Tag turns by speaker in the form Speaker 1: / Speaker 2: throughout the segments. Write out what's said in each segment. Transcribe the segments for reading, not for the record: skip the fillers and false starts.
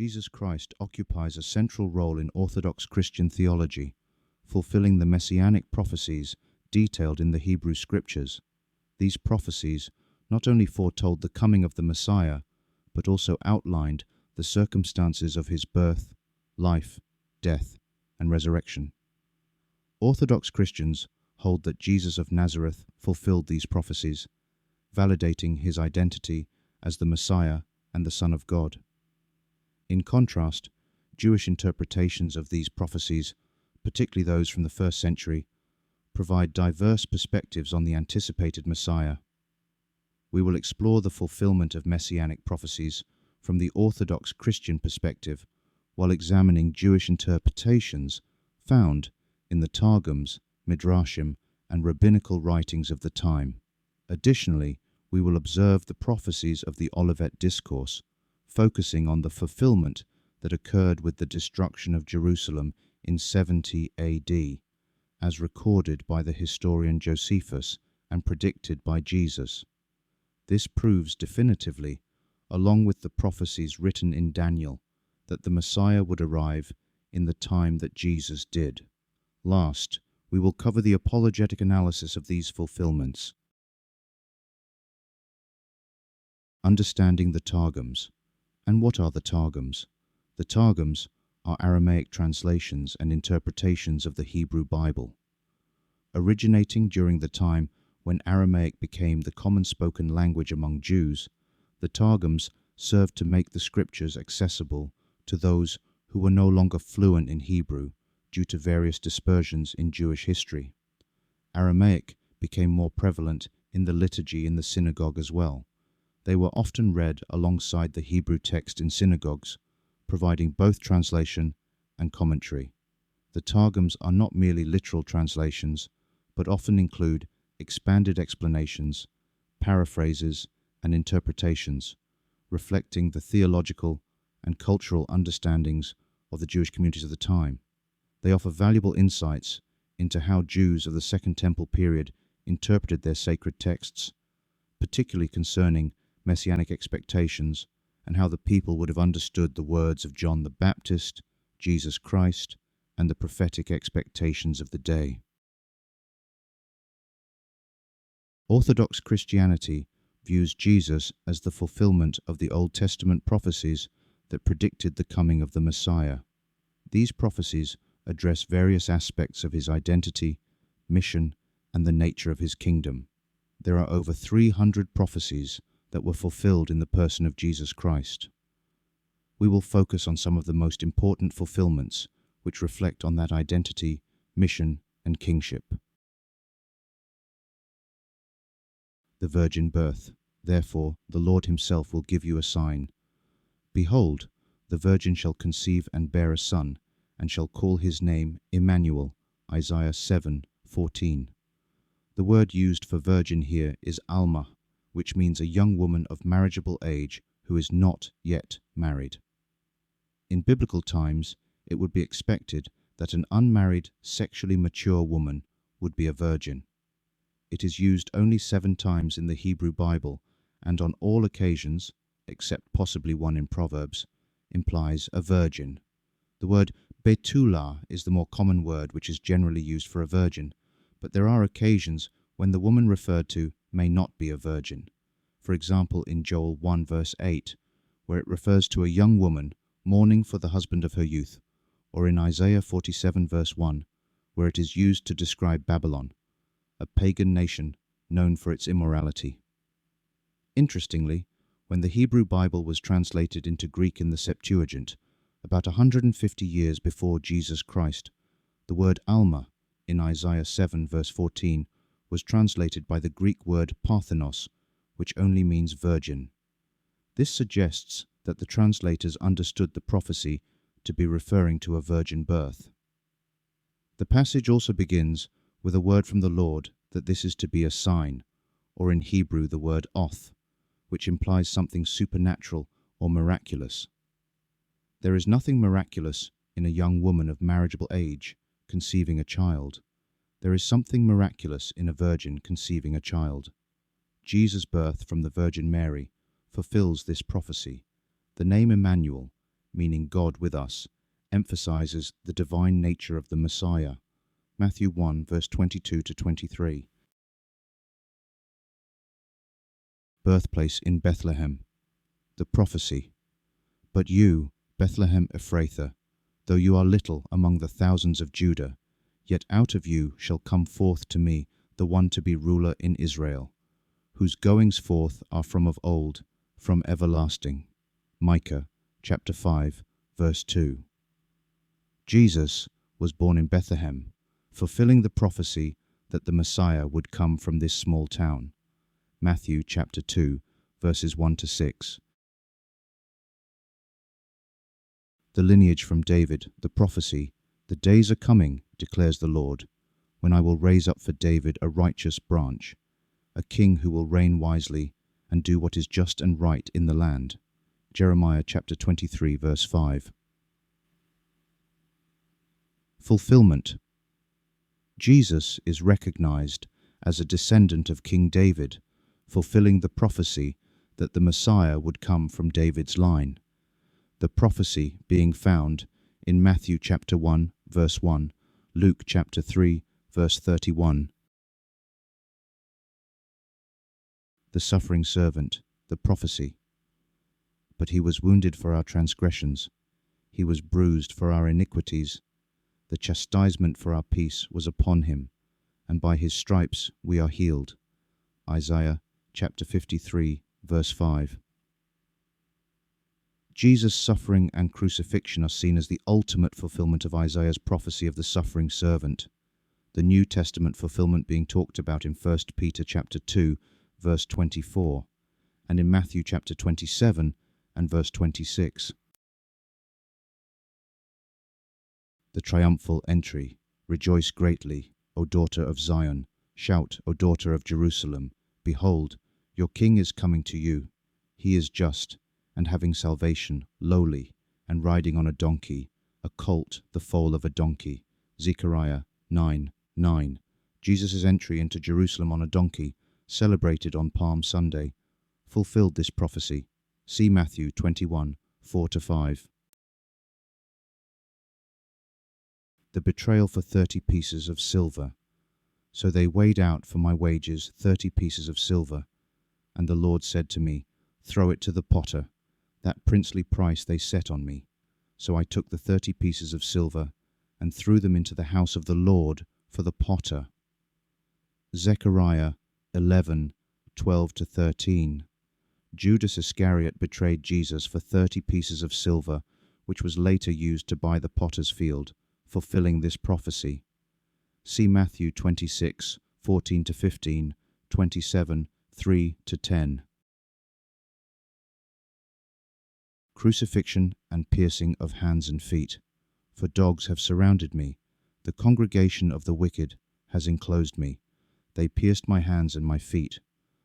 Speaker 1: Jesus Christ occupies a central role in Orthodox Christian theology, fulfilling the Messianic prophecies detailed in the Hebrew Scriptures. These prophecies not only foretold the coming of the Messiah, but also outlined the circumstances of his birth, life, death, and resurrection. Orthodox Christians hold that Jesus of Nazareth fulfilled these prophecies, validating his identity as the Messiah and the Son of God. In contrast, Jewish interpretations of these prophecies, particularly those from the 1st century, provide diverse perspectives on the anticipated Messiah. We will explore the fulfillment of Messianic prophecies from the Orthodox Christian perspective while examining Jewish interpretations found in the Targums, Midrashim, and rabbinical writings of the time. Additionally, we will observe the prophecies of the Olivet Discourse, focusing on the fulfillment that occurred with the destruction of Jerusalem in 70 AD, as recorded by the historian Josephus and predicted by Jesus. This proves definitively, along with the prophecies written in Daniel, that the Messiah would arrive in the time that Jesus did. Last, we will cover the apologetic analysis of these fulfillments. Understanding the Targums. And what are the Targums? The Targums are Aramaic translations and interpretations of the Hebrew Bible. Originating during the time when Aramaic became the common spoken language among Jews, the Targums served to make the scriptures accessible to those who were no longer fluent in Hebrew due to various dispersions in Jewish history. Aramaic became more prevalent in the liturgy in the synagogue as well. They were often read alongside the Hebrew text in synagogues, providing both translation and commentary. The Targums are not merely literal translations, but often include expanded explanations, paraphrases, and interpretations, reflecting the theological and cultural understandings of the Jewish communities of the time. They offer valuable insights into how Jews of the Second Temple period interpreted their sacred texts, particularly concerning Messianic expectations and how the people would have understood the words of John the Baptist, Jesus Christ, and the prophetic expectations of the day. Orthodox Christianity views Jesus as the fulfillment of the Old Testament prophecies that predicted the coming of the Messiah. These prophecies address various aspects of his identity, mission, and the nature of his kingdom. There are over 300 prophecies that were fulfilled in the person of Jesus Christ. We will focus on some of the most important fulfillments which reflect on that identity, mission, and kingship. The virgin birth. Therefore, the Lord himself will give you a sign. Behold, the virgin shall conceive and bear a son, and shall call his name Emmanuel. Isaiah 7:14. The word used for virgin here is Alma, which means a young woman of marriageable age who is not yet married. In biblical times, it would be expected that an unmarried, sexually mature woman would be a virgin. It is used only 7 times in the Hebrew Bible, and on all occasions, except possibly one in Proverbs, implies a virgin. The word Betula is the more common word which is generally used for a virgin, but there are occasions when the woman referred to may not be a virgin. For example, in Joel 1 verse 8, where it refers to a young woman mourning for the husband of her youth, or in Isaiah 47 verse 1, where it is used to describe Babylon, a pagan nation known for its immorality. Interestingly, when the Hebrew Bible was translated into Greek in the Septuagint, about 150 years before Jesus Christ, the word Alma in Isaiah 7 verse 14 was translated by the Greek word Parthenos, which only means virgin. This suggests that the translators understood the prophecy to be referring to a virgin birth. The passage also begins with a word from the Lord that this is to be a sign, or in Hebrew the word oth, which implies something supernatural or miraculous. There is nothing miraculous in a young woman of marriageable age conceiving a child. There is something miraculous in a virgin conceiving a child. Jesus' birth from the Virgin Mary fulfills this prophecy. The name Emmanuel meaning God with us, emphasizes the divine nature of the Messiah. Matthew 1, verse 22 to 23. Birthplace in Bethlehem. The prophecy. But you, Bethlehem Ephrathah, though you are little among the thousands of Judah, yet out of you shall come forth to me the one to be ruler in Israel, whose goings forth are from of old, from everlasting. Micah chapter 5, verse 2. Jesus was born in Bethlehem, fulfilling the prophecy that the Messiah would come from this small town. Matthew chapter 2, verses 1 to 6. The lineage from David, the prophecy, the days are coming, declares the Lord, when I will raise up for David a righteous branch, a king who will reign wisely and do what is just and right in the land. Jeremiah chapter 23, verse 5. Fulfillment. Jesus is recognized as a descendant of King David, fulfilling the prophecy that the Messiah would come from David's line. The prophecy being found in Matthew chapter 1, verse 1, Luke chapter 3, verse 31. The suffering servant, the prophecy. But he was wounded for our transgressions, he was bruised for our iniquities. The chastisement for our peace was upon him, and by his stripes we are healed. Isaiah chapter 53, verse 5. Jesus' suffering and crucifixion are seen as the ultimate fulfillment of Isaiah's prophecy of the suffering servant, the New Testament fulfillment being talked about in 1 Peter chapter 2, verse 24, and in Matthew chapter 27 and verse 26. The Triumphal Entry. Rejoice greatly, O daughter of Zion. Shout, O daughter of Jerusalem. Behold, your king is coming to you. He is just, and having salvation, lowly, and riding on a donkey, a colt, the foal of a donkey. Zechariah 9:9. Jesus' entry into Jerusalem on a donkey, celebrated on Palm Sunday, fulfilled this prophecy. See Matthew 21, 4-5. The betrayal for 30 pieces of silver. So they weighed out for my wages 30 pieces of silver. And the Lord said to me, Throw it to the potter. That princely price they set on me. So I took the 30 pieces of silver and threw them into the house of the Lord for the potter. Zechariah 11:12-13. Judas Iscariot betrayed Jesus for 30 pieces of silver, which was later used to buy the potter's field, fulfilling this prophecy. See Matthew 26:14-15, 27:3-10. Crucifixion and piercing of hands and feet. For dogs have surrounded me, the congregation of the wicked has enclosed me. They pierced my hands and my feet.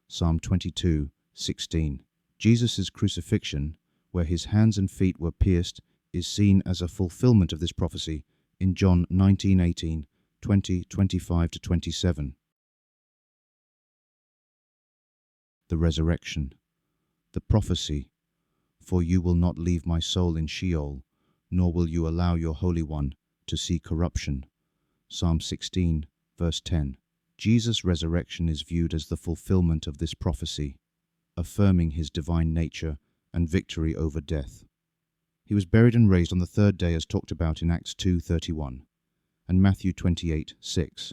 Speaker 1: Psalm 22:16. Jesus' crucifixion, where his hands and feet were pierced, is seen as a fulfillment of this prophecy in John 19:18, 20:25-27. The resurrection. The prophecy. For you will not leave my soul in Sheol, nor will you allow your Holy One to see corruption. Psalm 16, verse 10. Jesus' resurrection is viewed as the fulfillment of this prophecy, affirming his divine nature and victory over death. He was buried and raised on the third day as talked about in Acts 2:31 and Matthew 28:6.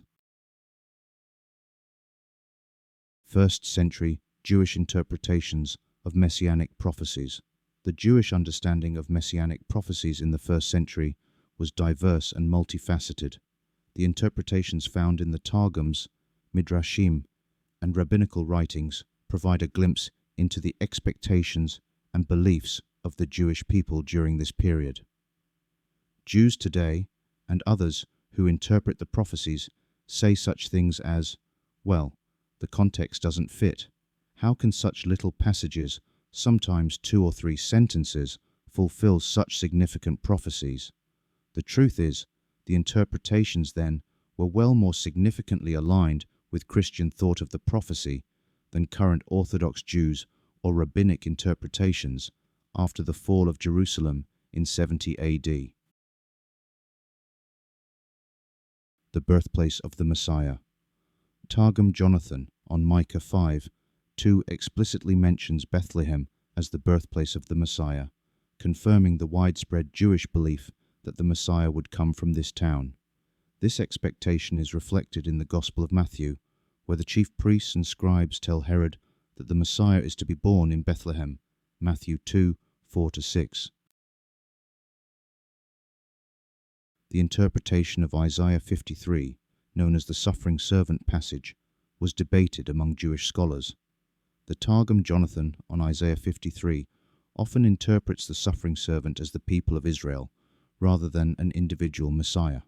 Speaker 1: First century Jewish interpretations of Messianic prophecies. The Jewish understanding of Messianic prophecies in the first century was diverse and multifaceted. The interpretations found in the Targums, Midrashim, and rabbinical writings provide a glimpse into the expectations and beliefs of the Jewish people during this period. Jews today, and others who interpret the prophecies, say such things as, well, the context doesn't fit. How can such little passages, sometimes 2 or 3 sentences, fulfill such significant prophecies? The truth is, the interpretations then were well more significantly aligned with Christian thought of the prophecy than current Orthodox Jews or rabbinic interpretations after the fall of Jerusalem in 70 AD. The birthplace of the Messiah. Targum Jonathan on Micah 5:2 explicitly mentions Bethlehem as the birthplace of the Messiah, confirming the widespread Jewish belief that the Messiah would come from this town. This expectation is reflected in the Gospel of Matthew, where the chief priests and scribes tell Herod that the Messiah is to be born in Bethlehem, Matthew 2:4-6. The interpretation of Isaiah 53, known as the suffering servant passage, was debated among Jewish scholars. The Targum Jonathan on Isaiah 53 often interprets the suffering servant as the people of Israel, rather than an individual Messiah.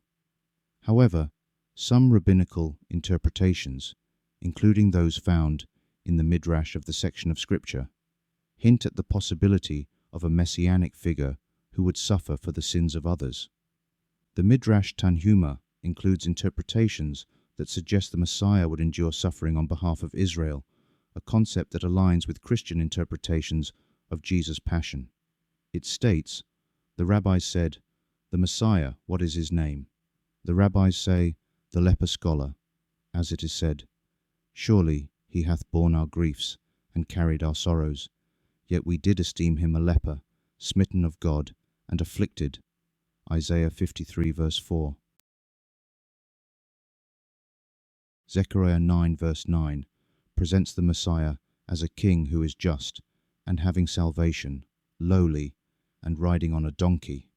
Speaker 1: However, some rabbinical interpretations, including those found in the Midrash of the section of Scripture, hint at the possibility of a Messianic figure who would suffer for the sins of others. The Midrash Tanhuma includes interpretations that suggest the Messiah would endure suffering on behalf of Israel, a concept that aligns with Christian interpretations of Jesus' passion. It states, "The rabbis said, 'The Messiah, what is his name?' The rabbis say, 'The leper scholar,' as it is said, 'Surely he hath borne our griefs and carried our sorrows. Yet we did esteem him a leper, smitten of God, and afflicted.'" Isaiah 53 verse 4. Zechariah 9 verse 9 presents the Messiah as a king who is just and having salvation, lowly, and riding on a donkey.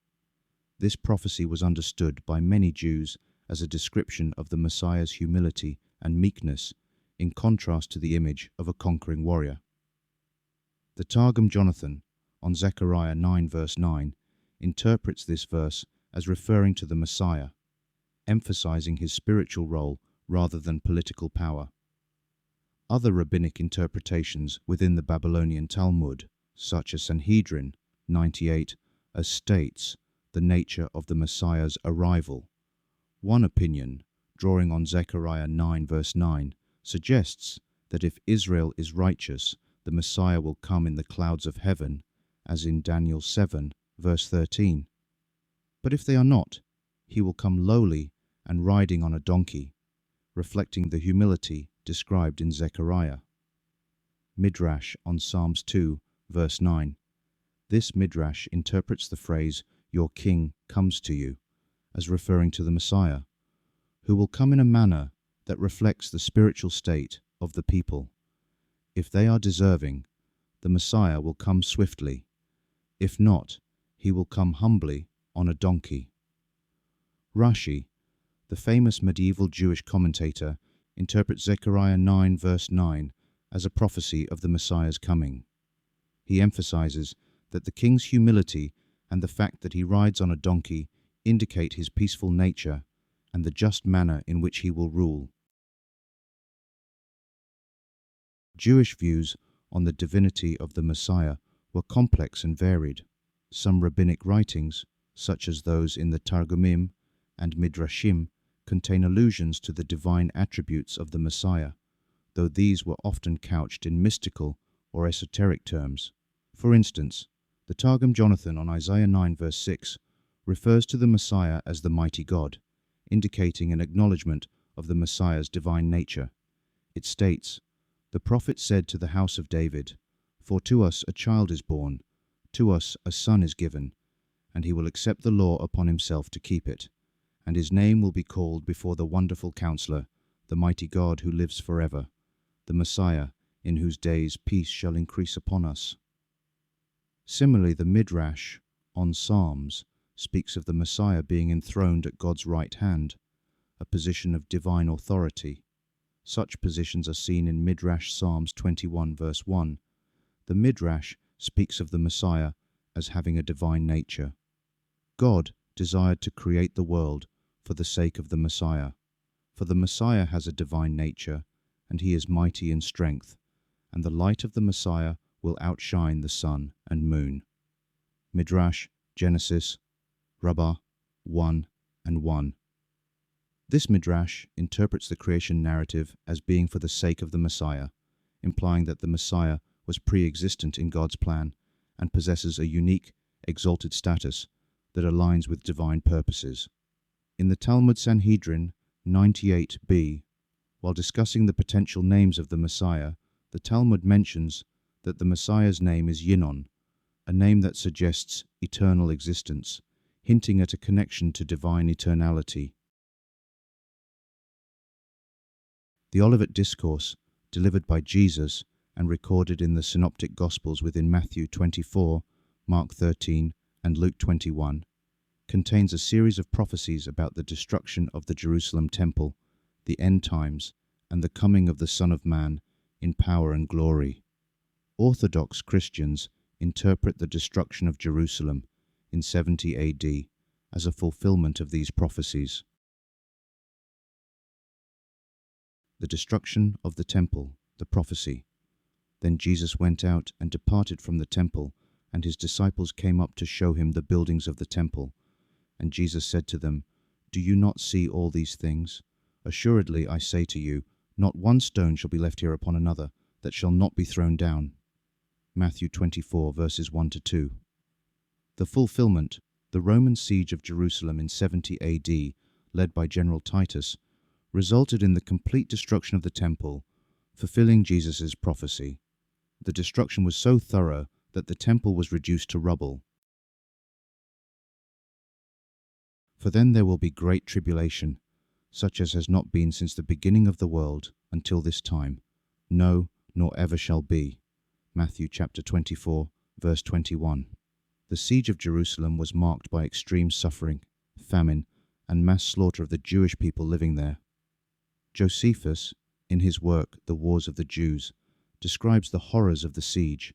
Speaker 1: This prophecy was understood by many Jews as a description of the Messiah's humility and meekness, in contrast to the image of a conquering warrior. The Targum Jonathan on Zechariah 9 verse 9 interprets this verse as referring to the Messiah, emphasizing his spiritual role rather than political power. Other rabbinic interpretations within the Babylonian Talmud, such as Sanhedrin 98, states the nature of the Messiah's arrival. One opinion, drawing on Zechariah 9 verse 9, suggests that if Israel is righteous, the Messiah will come in the clouds of heaven, as in Daniel 7 verse 13. But if they are not, he will come lowly and riding on a donkey, reflecting the humility described in Zechariah. Midrash on Psalms 2 verse 9. This Midrash interprets the phrase, "Your king comes to you," as referring to the Messiah, who will come in a manner that reflects the spiritual state of the people. If they are deserving, the Messiah will come swiftly. If not, he will come humbly on a donkey. Rashi, the famous medieval Jewish commentator, interprets Zechariah 9 verse 9 as a prophecy of the Messiah's coming. He emphasizes that the king's humility and the fact that he rides on a donkey indicate his peaceful nature and the just manner in which he will rule. Jewish views on the divinity of the Messiah were complex and varied. Some rabbinic writings, such as those in the Targumim and Midrashim, contain allusions to the divine attributes of the Messiah, though these were often couched in mystical or esoteric terms. For instance, the Targum Jonathan on Isaiah 9 verse 6 refers to the Messiah as the mighty God, indicating an acknowledgement of the Messiah's divine nature. It states, "The prophet said to the house of David, 'For to us a child is born, to us a son is given, and he will accept the law upon himself to keep it. And his name will be called before the Wonderful Counselor, the Mighty God who lives forever, the Messiah, in whose days peace shall increase upon us.'" Similarly, the Midrash on Psalms speaks of the Messiah being enthroned at God's right hand, a position of divine authority. Such positions are seen in Midrash Psalms 21 verse 1. The Midrash speaks of the Messiah as having a divine nature. God desired to create the world for the sake of the Messiah. For the Messiah has a divine nature, and he is mighty in strength, and the light of the Messiah will outshine the sun and moon. Midrash, Genesis, Rabbah 1 and 1. This Midrash interprets the creation narrative as being for the sake of the Messiah, implying that the Messiah was pre-existent in God's plan and possesses a unique exalted status that aligns with divine purposes. In the Talmud Sanhedrin 98b, while discussing the potential names of the Messiah, the Talmud mentions that the Messiah's name is Yinon, a name that suggests eternal existence, hinting at a connection to divine eternality. The Olivet Discourse, delivered by Jesus and recorded in the Synoptic Gospels within Matthew 24, Mark 13, and Luke 21, contains a series of prophecies about the destruction of the Jerusalem temple, the end times, and the coming of the Son of Man in power and glory. Orthodox Christians interpret the destruction of Jerusalem in 70 AD as a fulfillment of these prophecies. The destruction of the temple, the prophecy. Then Jesus went out and departed from the temple, and his disciples came up to show him the buildings of the temple. And Jesus said to them, "Do you not see all these things? Assuredly, I say to you, not one stone shall be left here upon another that shall not be thrown down." Matthew 24, verses 1-2. The fulfillment, the Roman siege of Jerusalem in 70 AD, led by General Titus, resulted in the complete destruction of the temple, fulfilling Jesus' prophecy. The destruction was so thorough that the temple was reduced to rubble. For then there will be great tribulation, such as has not been since the beginning of the world until this time, no, nor ever shall be. Matthew chapter 24, verse 21. The siege of Jerusalem was marked by extreme suffering, famine, and mass slaughter of the Jewish people living there. Josephus, in his work The Wars of the Jews, describes the horrors of the siege,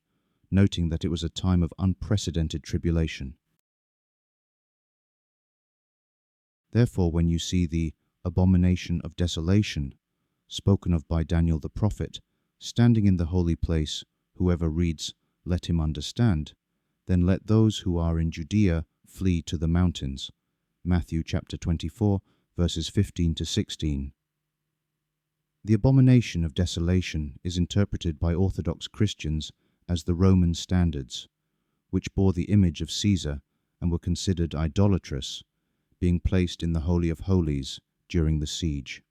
Speaker 1: noting that it was a time of unprecedented tribulation. Therefore, when you see the Abomination of Desolation, spoken of by Daniel the prophet, standing in the holy place, whoever reads, let him understand, then let those who are in Judea flee to the mountains. Matthew chapter 24, verses 15-16. The Abomination of Desolation is interpreted by Orthodox Christians as the Roman standards, which bore the image of Caesar and were considered idolatrous, being placed in the Holy of Holies during the siege.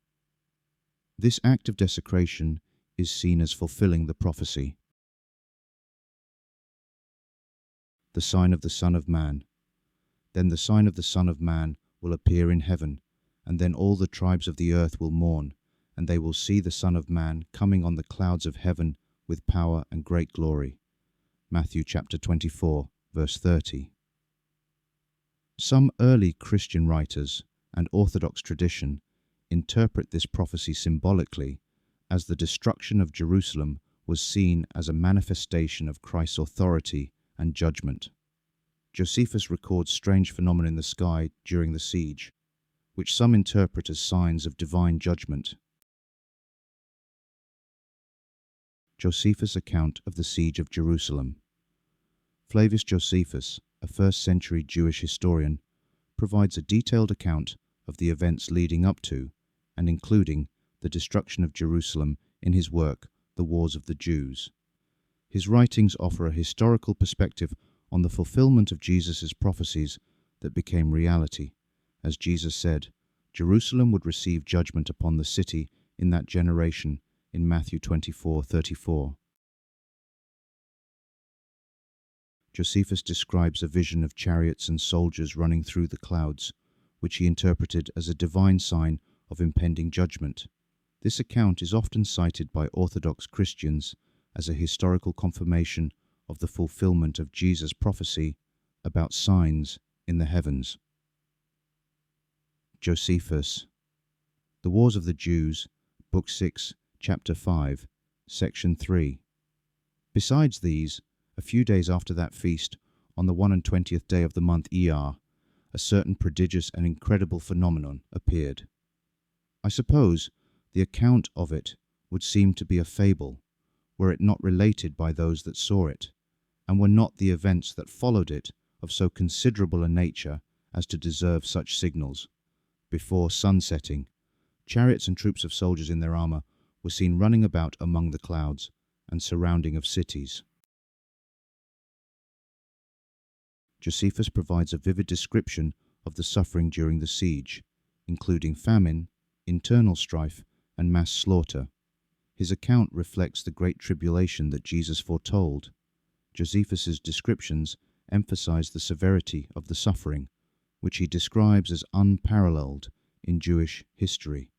Speaker 1: This act of desecration is seen as fulfilling the prophecy. The sign of the Son of Man. Then the sign of the Son of Man will appear in heaven, and then all the tribes of the earth will mourn, and they will see the Son of Man coming on the clouds of heaven with power and great glory. Matthew chapter 24, verse 30. Some early Christian writers and Orthodox tradition interpret this prophecy symbolically, as the destruction of Jerusalem was seen as a manifestation of Christ's authority and judgment. Josephus records strange phenomena in the sky during the siege, which some interpret as signs of divine judgment. Josephus' account of the siege of Jerusalem. Flavius Josephus, a first-century Jewish historian, provides a detailed account of the events leading up to and including the destruction of Jerusalem in his work, The Wars of the Jews. His writings offer a historical perspective on the fulfillment of Jesus' prophecies that became reality. As Jesus said, Jerusalem would receive judgment upon the city in that generation in Matthew 24:34. Josephus describes a vision of chariots and soldiers running through the clouds, which he interpreted as a divine sign of impending judgment. This account is often cited by Orthodox Christians as a historical confirmation of the fulfillment of Jesus' prophecy about signs in the heavens. Josephus. The Wars of the Jews, Book 6, Chapter 5, Section 3. Besides these, a few days after that feast, on the 21st day of the month Iyar, a certain prodigious and incredible phenomenon appeared. I suppose the account of it would seem to be a fable, were it not related by those that saw it, and were not the events that followed it of so considerable a nature as to deserve such signals. Before sunsetting, chariots and troops of soldiers in their armour were seen running about among the clouds and surrounding of cities. Josephus provides a vivid description of the suffering during the siege, including famine, internal strife, and mass slaughter. His account reflects the Great Tribulation that Jesus foretold. Josephus's descriptions emphasize the severity of the suffering, which he describes as unparalleled in Jewish history.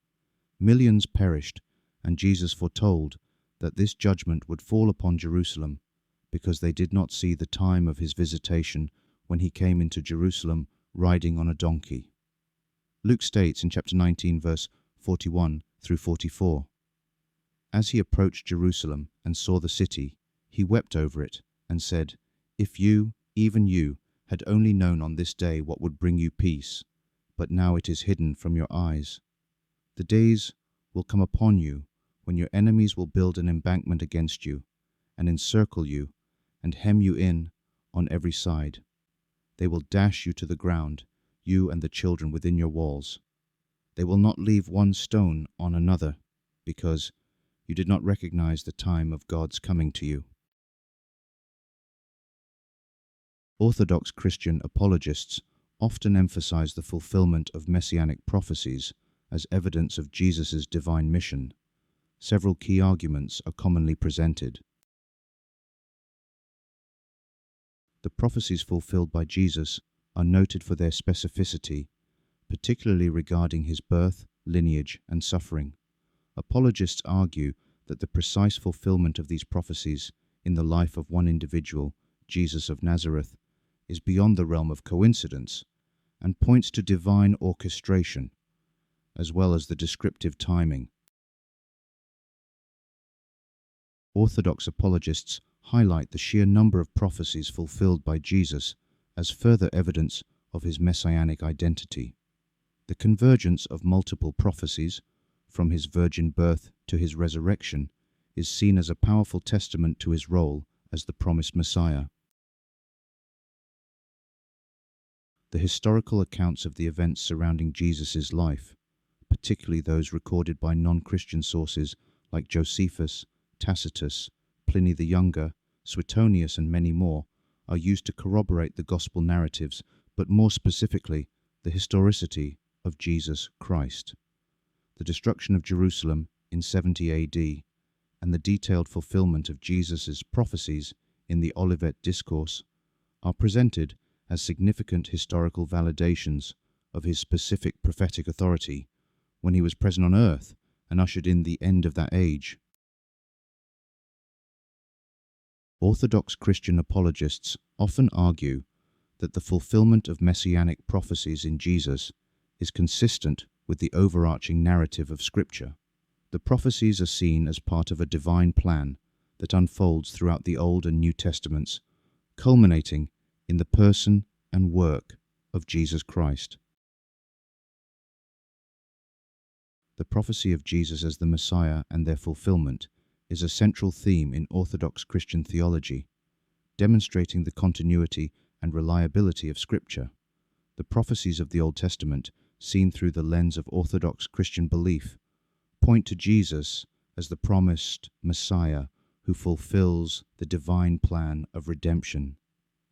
Speaker 1: Millions perished, and Jesus foretold that this judgment would fall upon Jerusalem because they did not see the time of his visitation when he came into Jerusalem riding on a donkey. Luke states in chapter 19, verse 41 through 44, "As he approached Jerusalem and saw the city, he wept over it and said, 'If you, even you, had only known on this day what would bring you peace, but now it is hidden from your eyes. The days will come upon you when your enemies will build an embankment against you and encircle you and hem you in on every side. They will dash you to the ground, you and the children within your walls. They will not leave one stone on another, because you did not recognize the time of God's coming to you.'" Orthodox Christian apologists often emphasize the fulfillment of Messianic prophecies as evidence of Jesus' divine mission. Several key arguments are commonly presented. The prophecies fulfilled by Jesus are noted for their specificity, particularly regarding his birth, lineage, and suffering. Apologists argue that the precise fulfillment of these prophecies in the life of one individual, Jesus of Nazareth, is beyond the realm of coincidence and points to divine orchestration, as well as the descriptive timing. Orthodox apologists highlight the sheer number of prophecies fulfilled by Jesus as further evidence of his messianic identity. The convergence of multiple prophecies, from his virgin birth to his resurrection, is seen as a powerful testament to his role as the promised Messiah. The historical accounts of the events surrounding Jesus' life, particularly those recorded by non-Christian sources like Josephus, Tacitus, Pliny the Younger, Suetonius, and many more, are used to corroborate the gospel narratives, but more specifically, the historicity of Jesus Christ. The destruction of Jerusalem in 70 AD and the detailed fulfillment of Jesus' prophecies in the Olivet Discourse are presented as significant historical validations of his specific prophetic authority when he was present on earth and ushered in the end of that age. Orthodox Christian apologists often argue that the fulfillment of messianic prophecies in Jesus is consistent with the overarching narrative of Scripture. The prophecies are seen as part of a divine plan that unfolds throughout the Old and New Testaments, culminating in the person and work of Jesus Christ. The prophecy of Jesus as the Messiah and their fulfillment is a central theme in Orthodox Christian theology, demonstrating the continuity and reliability of Scripture. The prophecies of the Old Testament, seen through the lens of Orthodox Christian belief, point to Jesus as the promised Messiah who fulfills the divine plan of redemption.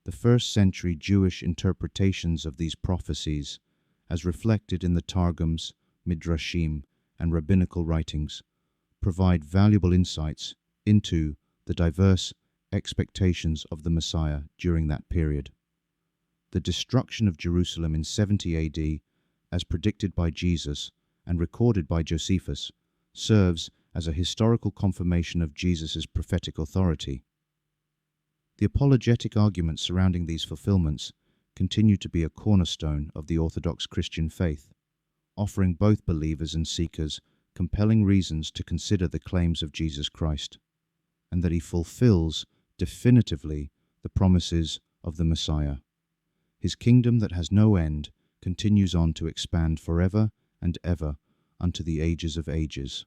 Speaker 1: The first-century Jewish interpretations of these prophecies, as reflected in the Targums, Midrashim, and rabbinical writings, provide valuable insights into the diverse expectations of the Messiah during that period. The destruction of Jerusalem in 70 AD, as predicted by Jesus and recorded by Josephus, serves as a historical confirmation of Jesus' prophetic authority. The apologetic arguments surrounding these fulfillments continue to be a cornerstone of the Orthodox Christian faith, offering both believers and seekers compelling reasons to consider the claims of Jesus Christ, and that he fulfills definitively the promises of the Messiah. His kingdom that has no end continues on to expand forever and ever unto the ages of ages.